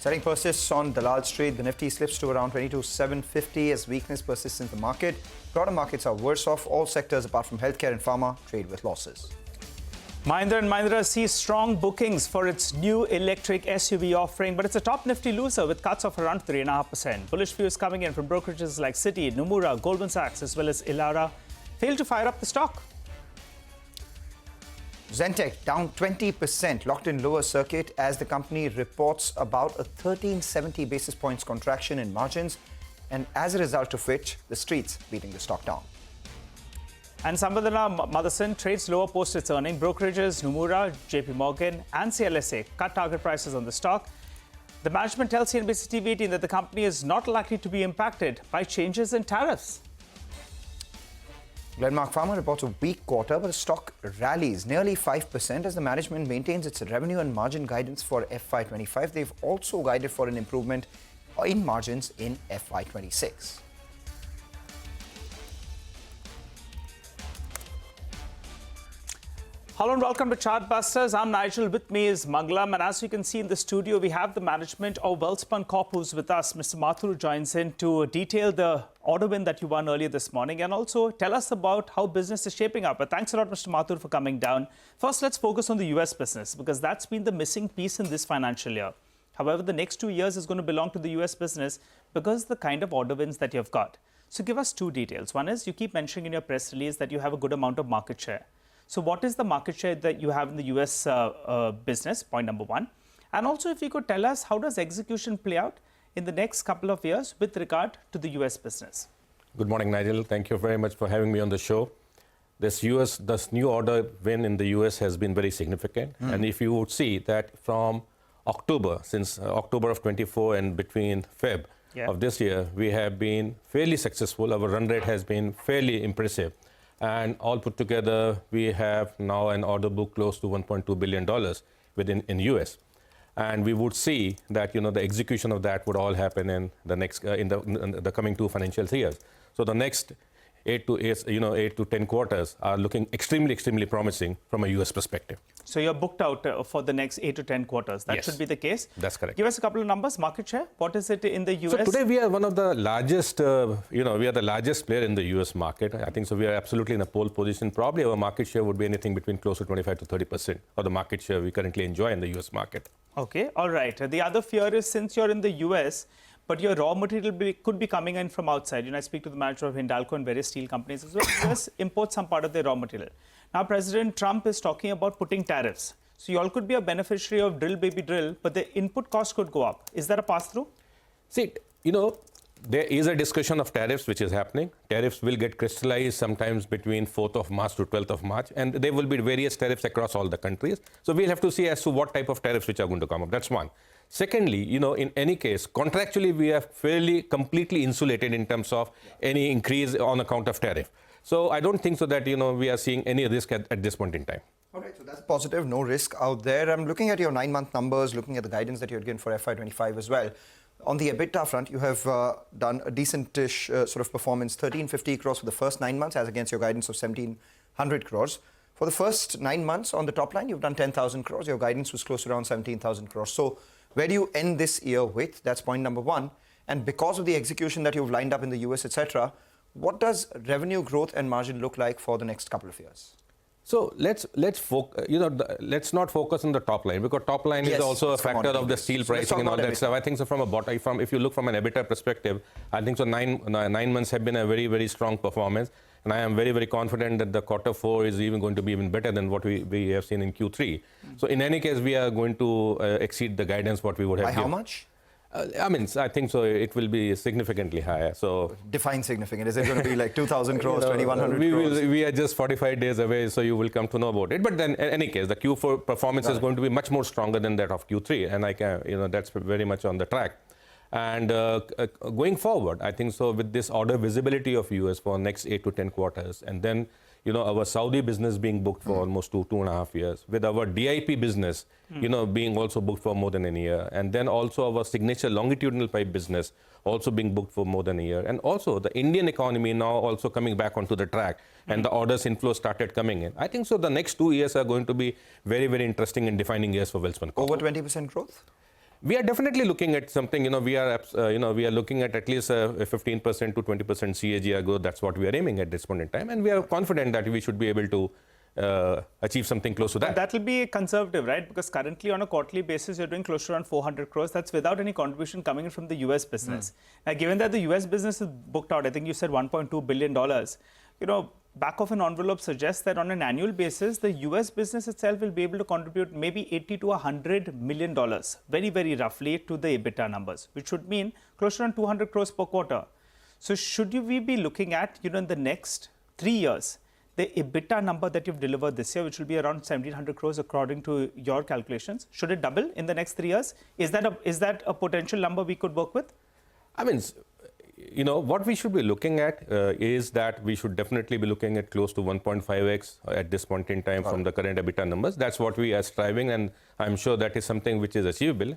Selling persists on Dalal Street. The Nifty slips to around 22,750 as weakness persists in the market. Broader markets are worse off. All sectors apart from healthcare and pharma trade with losses. Mahindra & Mahindra sees strong bookings for its new electric SUV offering, but it's a top Nifty loser with cuts of around 3.5%. Bullish views coming in from brokerages like Citi, Nomura, Goldman Sachs, as well as Elara failed to fire up the stock. Zentek down 20%, locked in lower circuit as the company reports about a 1370 basis points contraction in margins, and as a result of which, the streets beating the stock down. And Sambandana Motherson trades lower post its earning. Brokerages Nomura, JP Morgan, and CLSA cut target prices on the stock. The management tells CNBC-TV18 that the company is not likely to be impacted by changes in tariffs. Glenmark Pharma reports a weak quarter, but the stock rallies nearly 5% as the management maintains its revenue and margin guidance for FY25. They've also guided for an improvement in margins in FY26. Hello and welcome to Chartbusters. I'm Nigel. With me is Mangalam, and as you can see in the studio, we have the management of Welspun Corp who's with us. Mr. Mathur joins in to detail the order win that you won earlier this morning and also tell us about how business is shaping up. But thanks a lot, Mr. Mathur, for coming down. First, let's focus on the US business because that's been the missing piece in this financial year. However, the next 2 years is going to belong to the US business because of the kind of order wins that you've got. So give us two details. One is you keep mentioning in your press release that you have a good amount of market share. So what is the market share that you have in the US business, point number one? And also if you could tell us how does execution play out in the next couple of years with regard to the US business? Good morning, Nigel. Thank you very much for having me on the show. This new order win in the US has been very significant. And if you would see that from October, since October of 24 and between Feb of this year, we have been fairly successful. Our run rate has been fairly impressive. And all put together, we have now an order book close to $1.2 billion in US. And we would see that, the execution of that would all happen in the next, in the coming 2 financial years. So the next 8 to 10 quarters are looking extremely promising from a US perspective. So you're booked out for the next 8 to 10 quarters. That should be the case. That's correct. Give us a couple of numbers. Market share. What is it in the US? So today we are one of the largest, we are the largest player in the US market. I think so we are absolutely in a pole position. Probably our market share would be anything between close to 25 to 30% of the market share we currently enjoy in the US market. Okay. All right. The other fear is since you're in the US, but your raw material could be coming in from outside. I speak to the manager of Hindalco and various steel companies as well. US imports some part of their raw material. Now, President Trump is talking about putting tariffs. So you all could be a beneficiary of drill, baby, drill, but the input cost could go up. Is that a pass-through? See, there is a discussion of tariffs which is happening. Tariffs will get crystallized sometimes between 4th of March to 12th of March, and there will be various tariffs across all the countries. So we'll have to see as to what type of tariffs which are going to come up. That's one. Secondly, in any case, contractually, we are fairly completely insulated in terms of any increase on account of tariff. So I don't think so that, we are seeing any risk at this point in time. All right, so that's positive, no risk out there. I'm looking at your 9-month numbers, looking at the guidance that you had given for FY25 as well. On the EBITDA front, you have done a decentish sort of performance, 1350 crores for the first 9 months as against your guidance of 1700 crores. For the first 9 months on the top line, you've done 10,000 crores. Your guidance was close to around 17,000 crores. So where do you end this year with? That's point number one. And because of the execution that you've lined up in the US, etc., what does revenue growth and margin look like for the next couple of years? So let's not focus on the top line because top line is also a factor of the steel pricing and all that stuff. I think so if you look from an EBITDA perspective, I think so 9 months have been a very strong performance, and I am very confident that the quarter 4 is even going to be even better than what we have seen in Q3. So in any case, we are going to exceed the guidance what we would have given. By how much? I think so it will be significantly higher. So define significant. Is it going to be like 2,000 crores, 2,100 crores? We are just 45 days away, so you will come to know about it. But then, in any case, the Q4 performance is going to be much more stronger than that of Q3, and that's very much on the track. And going forward, I think so with this order visibility of US for next 8 to 10 quarters, and then our Saudi business being booked for almost 2.5 years, with our DIP business, being also booked for more than a year, and then also our signature longitudinal pipe business also being booked for more than a year, and also the Indian economy now also coming back onto the track, and the orders inflow started coming in. I think so the next 2 years are going to be very interesting and defining years for Welspun Corp. Over 20% growth? We are definitely looking at something. We are looking at least a 15% to 20% CAGR growth. That's what we are aiming at this point in time, and we are confident that we should be able to achieve something close to that. That will be conservative, right? Because currently on a quarterly basis, you're doing close to around 400 crores. That's without any contribution coming in from the US business. Now, given that the US business is booked out, I think you said $1.2 billion, back of an envelope suggests that on an annual basis, the US business itself will be able to contribute maybe 80 to $100 million, very, very roughly, to the EBITDA numbers, which would mean close to around 200 crores per quarter. So should we be looking at, in the next 3 years, the EBITDA number that you've delivered this year, which will be around 1,700 crores according to your calculations, should it double in the next 3 years? Is that a potential number we could work with? I mean, what we should be looking at is that we should definitely be looking at close to 1.5x at this point in time from the current EBITDA numbers. That's what we are striving, and I'm sure that is something which is achievable.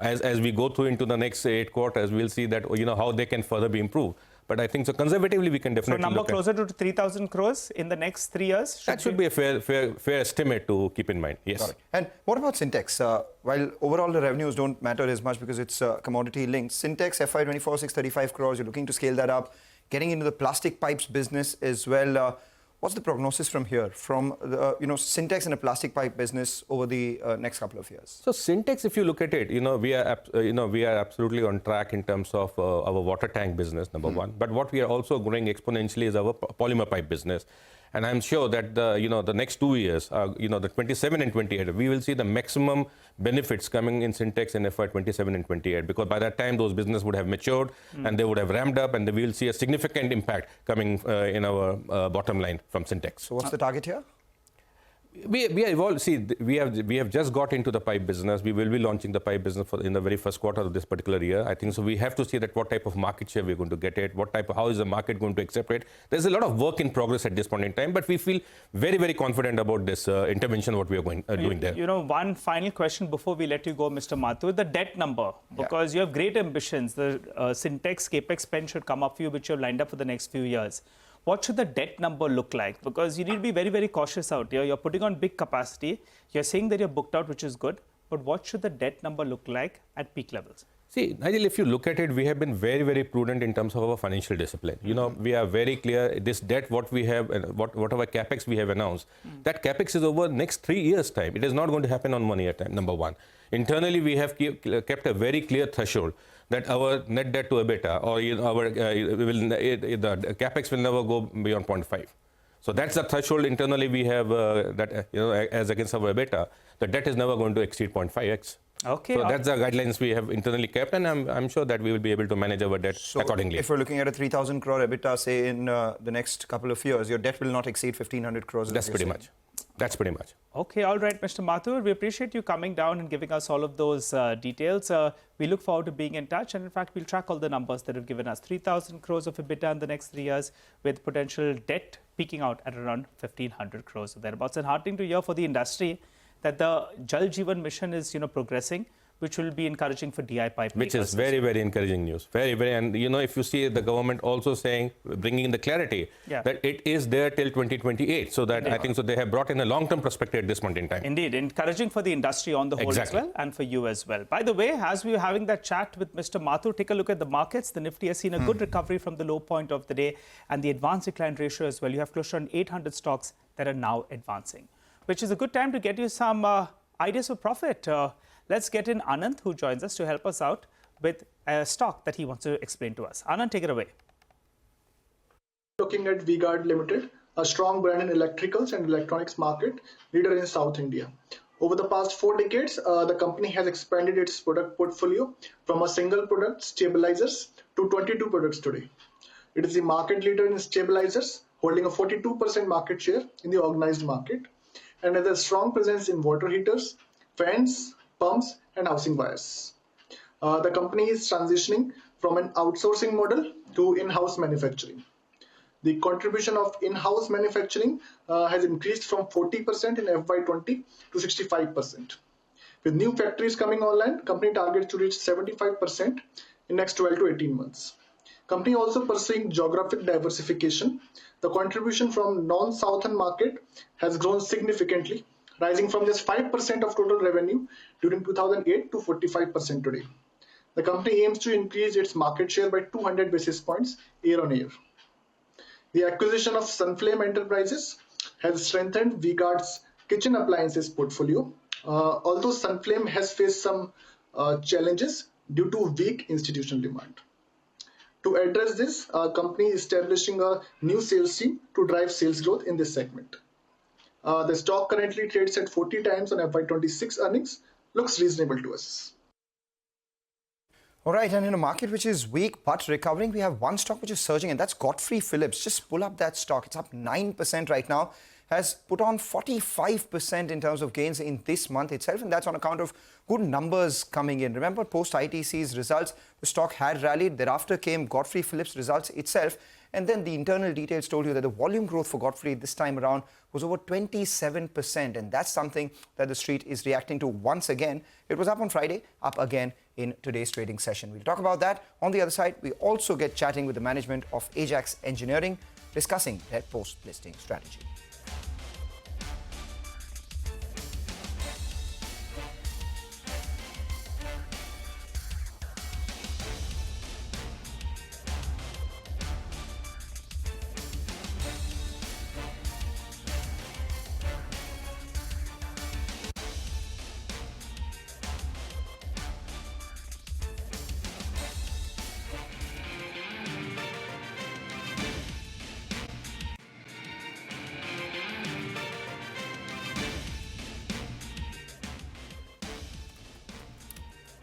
As we go through into the next 8 quarters, we'll see that, how they can further be improved. But I think so conservatively we can definitely So number look closer to 3,000 crores in the next 3 years? That should be a fair estimate to keep in mind, yes. And what about Sensex? While overall the revenues don't matter as much because it's commodity linked, Sensex FY24 635 crores, you're looking to scale that up, getting into the plastic pipes business as well. What's the prognosis from here, from Sensex and a plastic pipe business over the next couple of years? So Sensex, if you look at it, we are absolutely on track in terms of our water tank business, number one. But what we are also growing exponentially is our polymer pipe business. And I'm sure that the next 2 years, the 27 and 28, we will see the maximum benefits coming in Sensex in FY 27 and 28, because by that time those business would have matured and they would have ramped up, and we will see a significant impact coming in our bottom line from Sensex. So what's the target here? We are evolved. See, we have just got into the pipe business. We will be launching the pipe business in the very first quarter of this particular year. I think so. We have to see that what type of market share we're going to get it, how is the market going to accept it. There's a lot of work in progress at this point in time, but we feel very, very confident about this intervention, what we are doing there. One final question before we let you go, Mr. Mathur, the debt number, because you have great ambitions. The Sensex CapEx spend should come up for you, which you have lined up for the next few years. What should the debt number look like? Because you need to be very, very cautious out here. You're putting on big capacity. You're saying that you're booked out, which is good. But what should the debt number look like at peak levels? See, Nigel, if you look at it, we have been very, very prudent in terms of our financial discipline. We are very clear, this debt, what we have, whatever capex we have announced, that capex is over next 3 years' time. It is not going to happen on 1 year time, number one. Internally, we have kept a very clear threshold that our net debt to EBITDA or the capex will never go beyond 0.5. So that's the threshold internally we have as against our EBITDA. The debt is never going to exceed 0.5x. Okay. So that's the guidelines we have internally kept, and I'm sure that we will be able to manage our debt accordingly. If we're looking at a 3,000 crore EBITDA, say in the next couple of years, your debt will not exceed 1,500 crores. That's pretty much. That's pretty much. Okay, all right, Mr. Mathur. We appreciate you coming down and giving us all of those details. We look forward to being in touch. And in fact, we'll track all the numbers that have given us 3,000 crores of EBITDA in the next 3 years, with potential debt peaking out at around 1,500 crores or thereabouts. And heartening to hear for the industry that the Jal Jeevan mission is, progressing, which will be encouraging for DI pipe makers. Which is very, very encouraging news. Very, very. And, if you see the government also saying, bringing in the clarity that it is there till 2028. So that I think so they have brought in a long-term perspective at this point in time. Indeed. Encouraging for the industry on the whole as well, and for you as well. By the way, as we were having that chat with Mr. Mathur, take a look at the markets. The Nifty has seen a good recovery from the low point of the day, and the advance decline ratio as well. You have close to 800 stocks that are now advancing, which is a good time to get you some ideas of profit. Let's get in Anand, who joins us to help us out with a stock that he wants to explain to us. Anand, take it away. Looking at V-Guard Limited, a strong brand in electricals and electronics market, leader in South India. Over the past 4 decades, the company has expanded its product portfolio from a single product, stabilizers, to 22 products today. It is the market leader in stabilizers, holding a 42% market share in the organized market, and has a strong presence in water heaters, fans, pumps, and housing wires. The company is transitioning from an outsourcing model to in-house manufacturing. The contribution of in-house manufacturing has increased from 40% in FY20 to 65%. With new factories coming online, company targets to reach 75% in next 12 to 18 months. Company also pursuing geographic diversification. The contribution from non-southern market has grown significantly rising from just 5% of total revenue during 2008 to 45% today. The company aims to increase its market share by 200 basis points year on year. The acquisition of Sunflame Enterprises has strengthened V-Guard's kitchen appliances portfolio. Although Sunflame has faced some challenges due to weak institutional demand. To address this, our company is establishing a new sales team to drive sales growth in this segment. The stock currently trades at 40 times on FY26 earnings. Looks reasonable to us. All right, and in a market which is weak but recovering, we have one stock which is surging, and that's Godfrey Phillips. Just pull up that stock. It's up 9% right now, has put on 45% in terms of gains in this month itself, and that's on account of good numbers coming in. Remember, post-ITC's results, the stock had rallied. Thereafter came Godfrey Phillips' results itself, and then the internal details told you that the volume growth for Godfrey this time around was over 27%, and that's something that the street is reacting to once again. It was up on Friday, up again in today's trading session. We'll talk about that. On the other side, we also get chatting with the management of Ajax Engineering, discussing their post-listing strategy.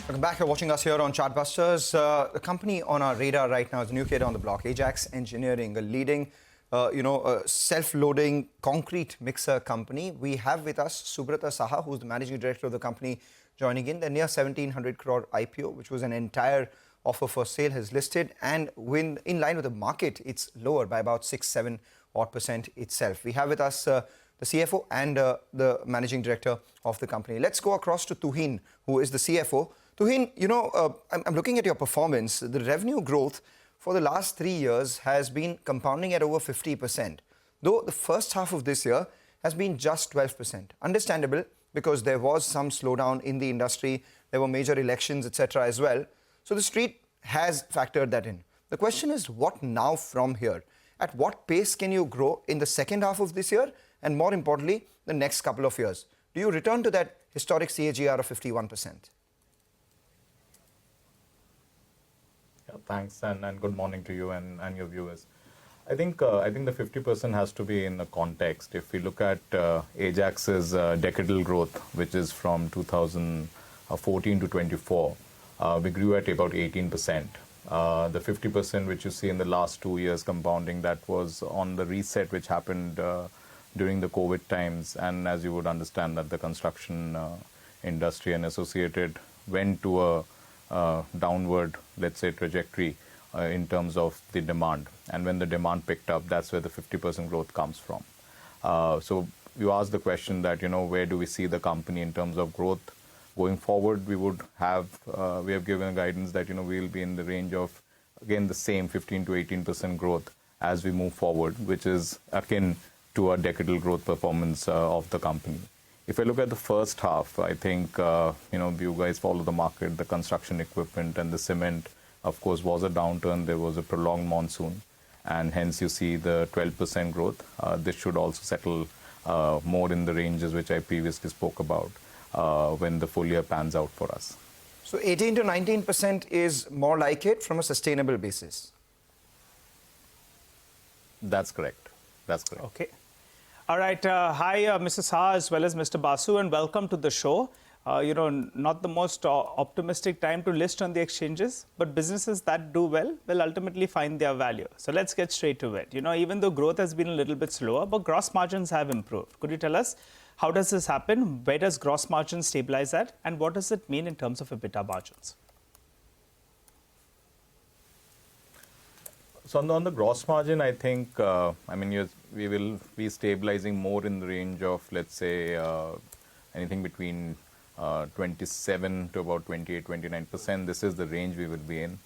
Welcome back. You're watching us here on Chartbusters. The company on our radar right now is a new kid on the block, Ajax Engineering, a leading, self-loading concrete mixer company. We have with us Subrata Saha, who's the managing director of the company, joining in. The near 1,700 crore IPO, which was an entire offer for sale, has listed, and when in line with the market, it's lower by about 6-7% itself. We have with us the CFO and the managing director of the company. Let's go across to Tuhin, who is the CFO. Tuhin, I'm looking at your performance. The revenue growth for the last 3 years has been compounding at over 50%, though the first half of this year has been just 12%. Understandable, because there was some slowdown in the industry. There were major elections, etc. as well. So the street has factored that in. The question is, what now from here? At what pace can you grow in the second half of this year? And more importantly, the next couple of years? Do you return to that historic CAGR of 51%? Thanks, and good morning to you and your viewers. I think the 50% has to be in the context. If we look at Ajax's decadal growth, which is from 2014 to 24, we grew at about 18%. The 50% which you see in the last 2 years compounding, that was on the reset which happened during the COVID times, and as you would understand that the construction industry and associated went to a downward, let's say, trajectory in terms of the demand. And when the demand picked up, that's where the 50% growth comes from. So you asked the question that, where do we see the company in terms of growth going forward? We have given guidance that, we'll be in the range of, again, the same 15 to 18% growth as we move forward, which is akin to a decadal growth performance of the company. If I look at the first half, I think, you guys follow the market, the construction equipment and the cement, of course, was a downturn. There was a prolonged monsoon, and hence you see the 12% growth. This should also settle more in the ranges which I previously spoke about when the full year pans out for us. So 18 to 19% is more like it from a sustainable basis? That's correct. That's correct. Okay. All right. Hi, Mr. Saha, as well as Mr. Basu, and welcome to the show. Not the most optimistic time to list on the exchanges, but businesses that do well will ultimately find their value. So let's get straight to it. Even though growth has been a little bit slower, but gross margins have improved. Could you tell us, how does this happen? Where does gross margin stabilize at? And what does it mean in terms of EBITDA margins? So on the gross margin, I think, we will be stabilizing more in the range of, let's say, anything between 27 to about 28, 29%. This is the range we will be in.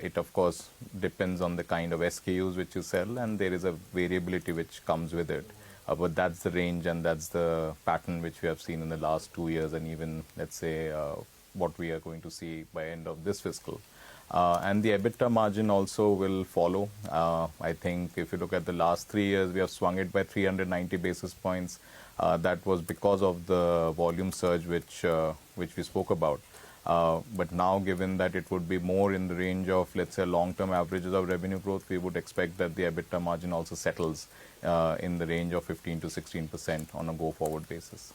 It, of course, depends on the kind of SKUs which you sell, and there is a variability which comes with it. But that's the range and that's the pattern which we have seen in the last 2 years, and even, let's say, what we are going to see by end of this fiscal. And the EBITDA margin also will follow. I think if you look at the last 3 years, we have swung it by 390 basis points. That was because of the volume surge which we spoke about. But now, given that it would be more in the range of, let's say, long-term averages of revenue growth, we would expect that the EBITDA margin also settles in the range of 15 to 16% on a go-forward basis.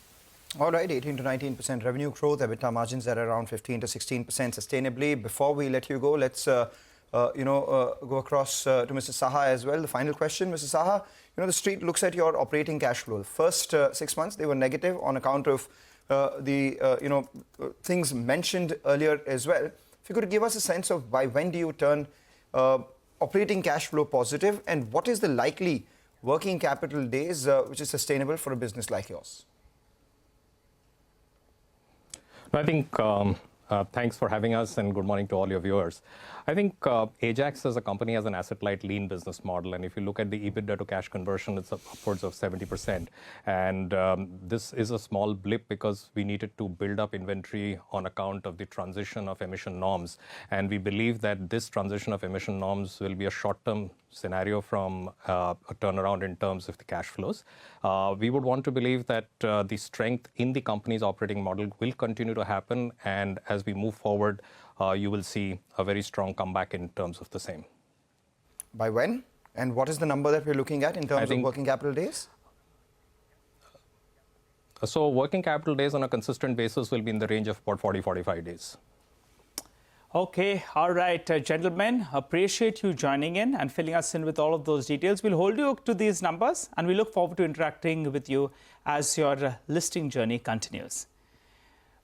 All right, 18 to 19% revenue growth, EBITDA margins at around 15 to 16% sustainably. Before we let you go, let's go across to Mr. Saha as well. The final question, Mr. Saha, the street looks at your operating cash flow. The first 6 months, they were negative on account of things mentioned earlier as well. If you could give us a sense of by when do you turn operating cash flow positive, and what is the likely working capital days which is sustainable for a business like yours? I think thanks for having us, and good morning to all your viewers. I think Ajax as a company has an asset-light, lean business model, and if you look at the EBITDA to cash conversion, it's upwards of 70%. And this is a small blip because we needed to build up inventory on account of the transition of emission norms. And we believe that this transition of emission norms will be a short-term scenario from a turnaround in terms of the cash flows. We would want to believe that the strength in the company's operating model will continue to happen, and as we move forward, you will see a very strong comeback in terms of the same. By when? And what is the number that we're looking at in terms of working capital days? So working capital days on a consistent basis will be in the range of about 40-45 days. Okay, all right, gentlemen, appreciate you joining in and filling us in with all of those details. We'll hold you to these numbers, and we look forward to interacting with you as your listing journey continues.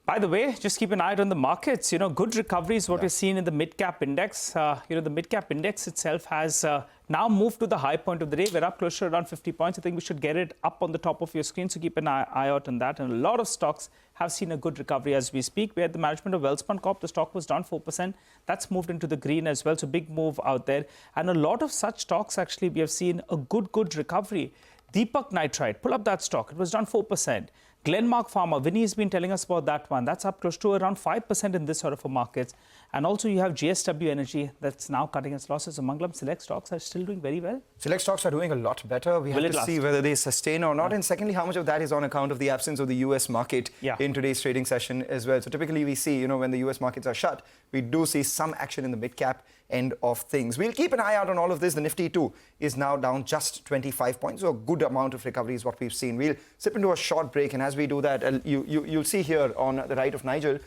By the way, just keep an eye on the markets. Good recovery is what we're seeing in the mid-cap index. The mid-cap index itself has now moved to the high point of the day. We're up close to around 50 points. I think we should get it up on the top of your screen, so keep an eye out on that. And a lot of stocks have seen a good recovery as we speak. We had the management of Welspun Corp. The stock was down 4%. That's moved into the green as well, so big move out there. And a lot of such stocks, actually, we have seen a good recovery. Deepak Nitrite, pull up that stock. It was down 4%. Glenmark Pharma, Vinny has been telling us about that one. That's up close to around 5% in this sort of a market. And also you have GSW Energy that's now cutting its losses. So Mangalam, select stocks are still doing very well. Select stocks are doing a lot better. We have to see whether they sustain or not. And secondly, how much of that is on account of the absence of the US market in today's trading session as well. So typically we see, when the US markets are shut, we do see some action in the mid-cap end of things. We'll keep an eye out on all of this. The Nifty too is now down just 25 points. So a good amount of recovery is what we've seen. We'll slip into a short break, and as we do that, you'll see here on the right of Nigel,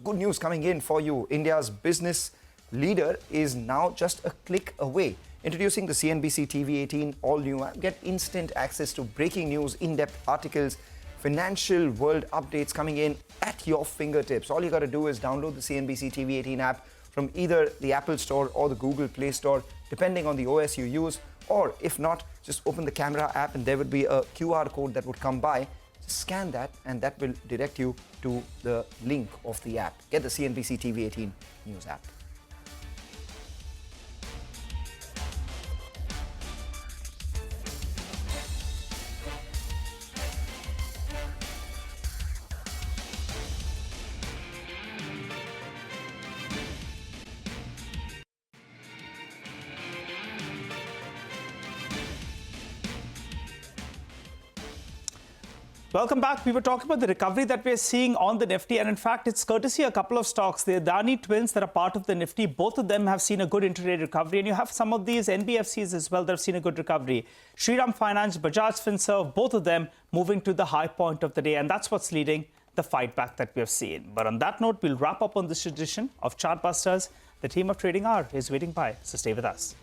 good news coming in for you. India's business leader is now just a click away. Introducing the CNBC-TV18 all-new app. Get instant access to breaking news, in-depth articles, financial world updates coming in at your fingertips. All you got to do is download the CNBC-TV18 app from either the Apple Store or the Google Play Store, depending on the OS you use. Or if not, just open the camera app and there would be a QR code that would come by. Just scan that and that will direct you to the link of the app. Get the CNBC-TV18 News app. Welcome back. We were talking about the recovery that we're seeing on the Nifty, and in fact, it's courtesy a couple of stocks. The Adani twins that are part of the Nifty, both of them have seen a good intraday recovery, and you have some of these NBFCs as well that have seen a good recovery. Shriram Finance, Bajaj Finserv, both of them moving to the high point of the day, and that's what's leading the fight back that we have seen. But on that note, we'll wrap up on this edition of Chartbusters. The team of Trading Hour is waiting by, so stay with us.